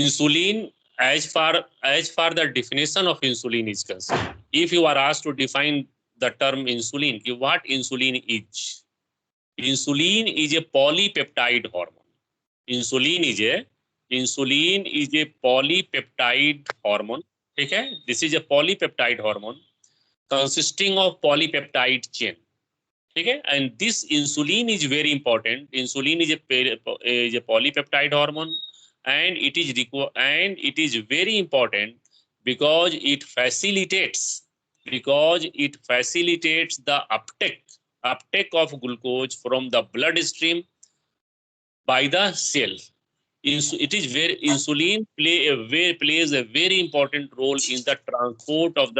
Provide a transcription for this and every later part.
insulin, as far the definition of insulin is concerned, if you are asked to define the term insulin, what insulin is? Insulin is a polypeptide hormone. Insulin is a polypeptide hormone. ठीक है, this is a polypeptide hormone consisting of polypeptide chain. ठीक है, and this insulin is very important. Insulin is a polypeptide hormone, and it is very important because it facilitates the uptake of glucose from the bloodstream by the cell. Insulin plays a very important role in the transport of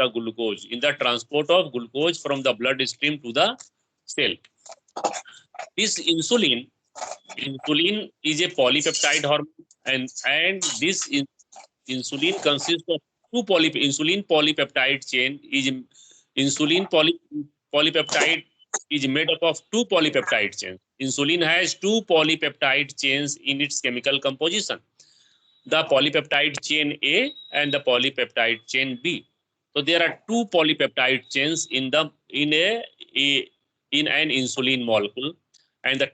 glucose from the bloodstream to the cell. This insulin is a polypeptide hormone, and this insulin consists of insulin polypeptide chain. Polypeptide is made up of two polypeptide chains. Insulin has two polypeptide chains in its chemical composition, the polypeptide chain A and the polypeptide chain B. So there are two polypeptide chains in an insulin molecule, and the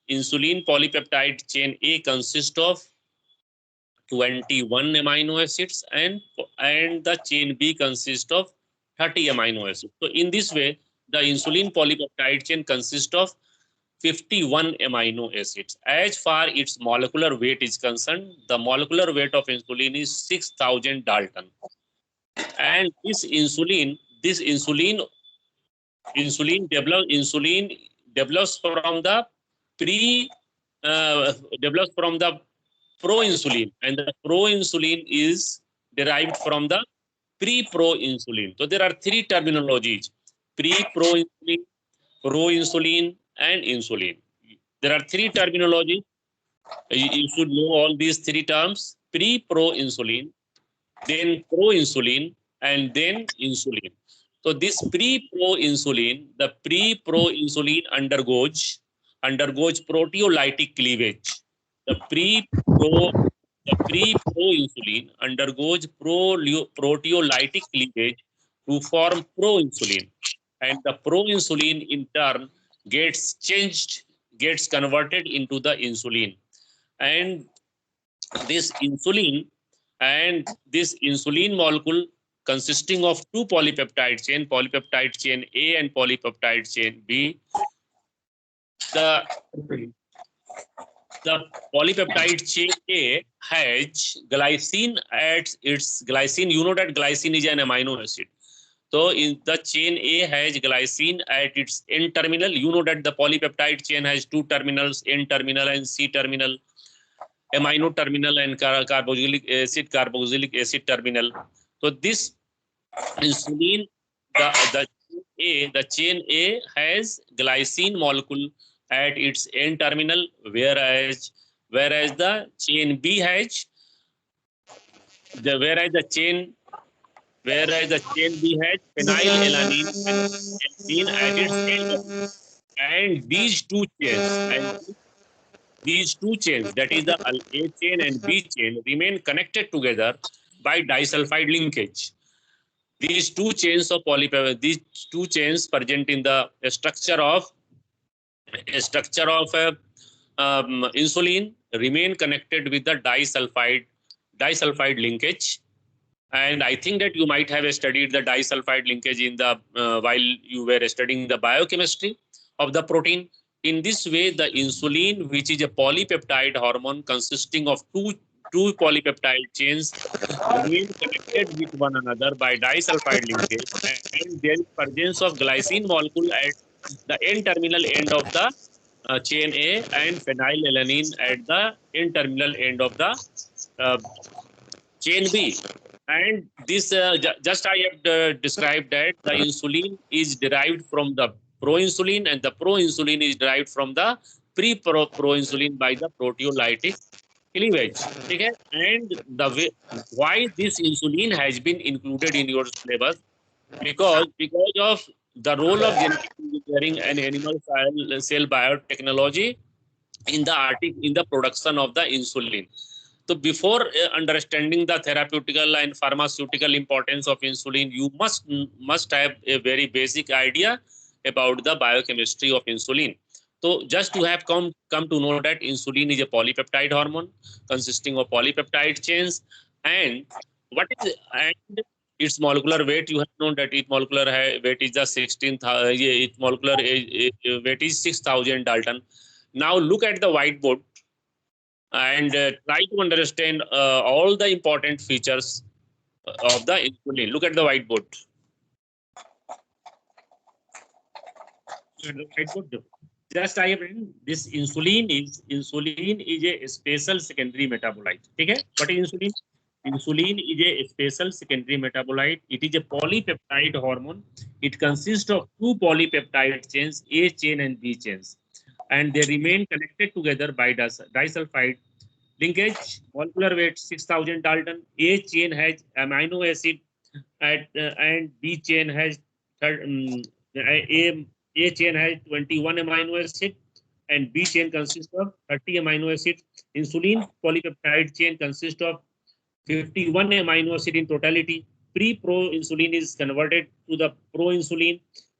insulin polypeptide chain A consists of 21 amino acids, and the chain B consists of 30 amino acids. So in this way, the insulin polypeptide chain consists of 51 amino acids. As far its molecular weight is concerned, the molecular weight of insulin is 6,000 Dalton. And this insulin develops from the proinsulin, and the proinsulin is derived from the pre-proinsulin. So there are three terminologies: pre-proinsulin, proinsulin, and insulin. There are three terminologies. You should know all these three terms: pre-proinsulin, then proinsulin, and then insulin. So this pre-proinsulin undergoes proteolytic cleavage. The pre-proinsulin undergoes proteolytic cleavage to form proinsulin, and the proinsulin in turn gets converted into the insulin. And this insulin molecule consisting of two polypeptide chain A and polypeptide chain B. The polypeptide chain A has glycine at its glycine. You know that glycine is an amino acid. So in the chain A has glycine at its N terminal. You know that the polypeptide chain has two terminals, N terminal and C terminal, amino terminal and carboxylic acid terminal. So this insulin, the chain A has glycine molecule at its N terminal, whereas the chain B has phenylalanine at its end. And these two chains, that is the A chain and B chain, remain connected together by disulfide linkage. These two chains present in the structure of insulin remain connected with the disulfide linkage. And I think that you might have studied the disulfide linkage in the while you were studying the biochemistry of the protein. In this way, the insulin, which is a polypeptide hormone consisting of two polypeptide chains, remain connected with one another by disulfide linkage, and there is presence of glycine molecule at the N terminal end of the chain A and phenylalanine at the N terminal end of the chain B. And this just I have described that the insulin is derived from the proinsulin, and the proinsulin is derived from the pre-proinsulin by the proteolytic cleavage. Okay? And the way why this insulin has been included in your syllabus, because of the role of genetic engineering and animal cell biotechnology in the production of the insulin. So before understanding the therapeutical and pharmaceutical importance of insulin, you must have a very basic idea about the biochemistry of insulin. So just to have come to know that insulin is a polypeptide hormone consisting of polypeptide chains, and what is and its molecular weight, you have known that its molecular weight is the 16,000. Its molecular weight is 6,000 Dalton. Now look at the whiteboard and try to understand all the important features of the insulin. Look at the whiteboard. Just I have written this insulin is a special secondary metabolite. Okay, what is insulin? Insulin is a special secondary metabolite. It is a polypeptide hormone. It consists of two polypeptide chains, A chain and B chains, and they remain connected together by disulfide linkage. Molecular weight 6,000 Dalton. A chain has amino acid and B chain has A chain has 21 amino acid and B chain consists of 30 amino acids. Insulin polypeptide chain consists of 51 amino acid in totality. Pre-pro-insulin is converted to the pro-insulin,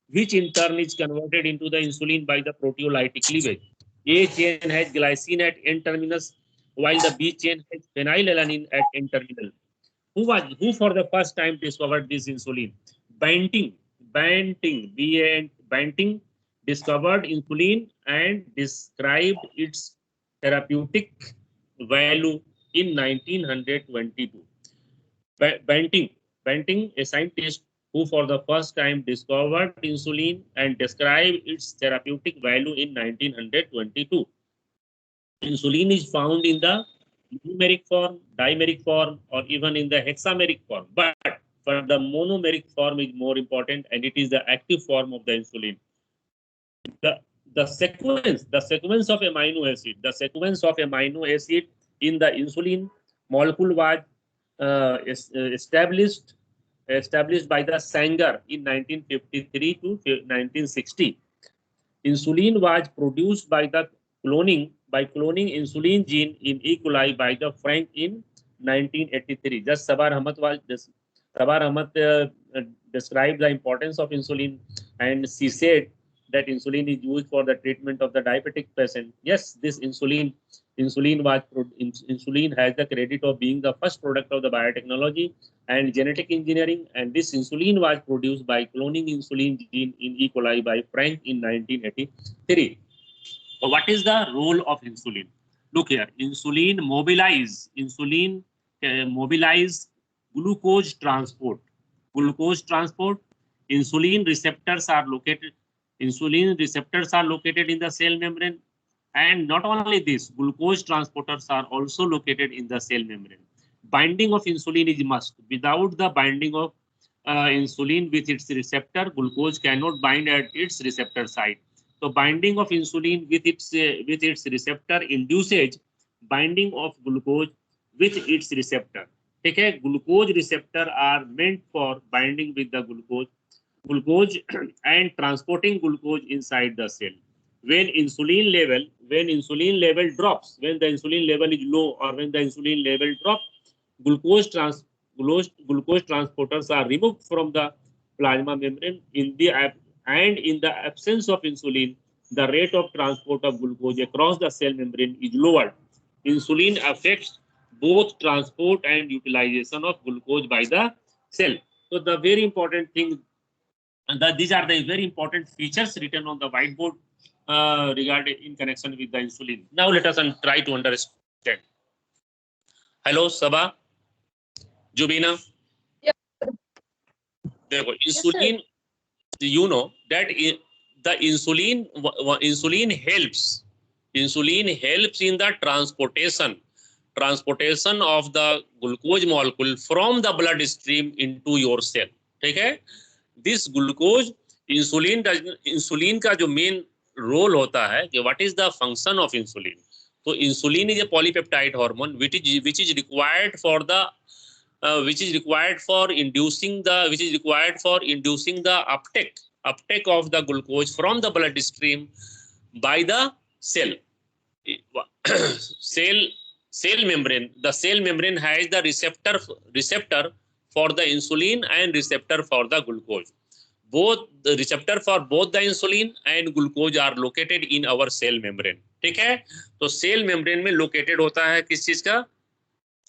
which in turn is converted into the insulin by the proteolytic cleavage. A chain has glycine at N terminus, while the B chain has phenylalanine at N terminal. Who for the first time discovered this insulin? Banting, Banting discovered insulin and described its therapeutic value in 1922. Banting, a scientist who for the first time discovered insulin and described its therapeutic value in 1922. Insulin is found in the numeric form, dimeric form, or even in the hexameric form. But for the monomeric form is more important, and it is the active form of the insulin. The sequence of amino acid, in the insulin molecule was established by the Sanger in 1953 to 1960. Insulin was produced by the cloning insulin gene in E. coli by the Frank in 1983. Just Sabar Ahmed described the importance of insulin, and she said that insulin is used for the treatment of the diabetic patient. Yes, this insulin has the credit of being the first product of the biotechnology and genetic engineering, and this insulin was produced by cloning insulin gene in E. coli by Frank in 1983. So what is the role of insulin? Look here, insulin mobilize glucose transport. Insulin receptors are located in the cell membrane, and not only this, glucose transporters are also located in the cell membrane. Binding of insulin is must. Without the binding of insulin with its receptor, glucose cannot bind at its receptor site. So binding of insulin with its receptor induces binding of glucose with its receptor. Okay, glucose receptor are meant for binding with the glucose and transporting glucose inside the cell. When the insulin level drops, when the insulin level is low or when the insulin level drops, glucose transporters are removed from the plasma membrane. In the absence of insulin, the rate of transport of glucose across the cell membrane is lowered. Insulin affects both transport and utilization of glucose by the cell. So the very important thing, these are the very important features written on the whiteboard regarding in connection with the insulin. Now let us try to understand. Hello, Sabah, Jubina. Yeah. Insulin, yes, you know that the insulin helps in the transportation of the glucose molecule from the bloodstream into your cell. Okay, this glucose insulin का जो main role होता है कि what is the function of insulin? So insulin is a polypeptide hormone which is required for inducing the uptake of the glucose from the bloodstream by the cell. cell membrane, the cell membrane has the receptor for the insulin and receptor for the glucose. Both the receptor for both the insulin and glucose are located in our cell membrane. ठीक है, तो cell membrane में located होता है किस चीज का,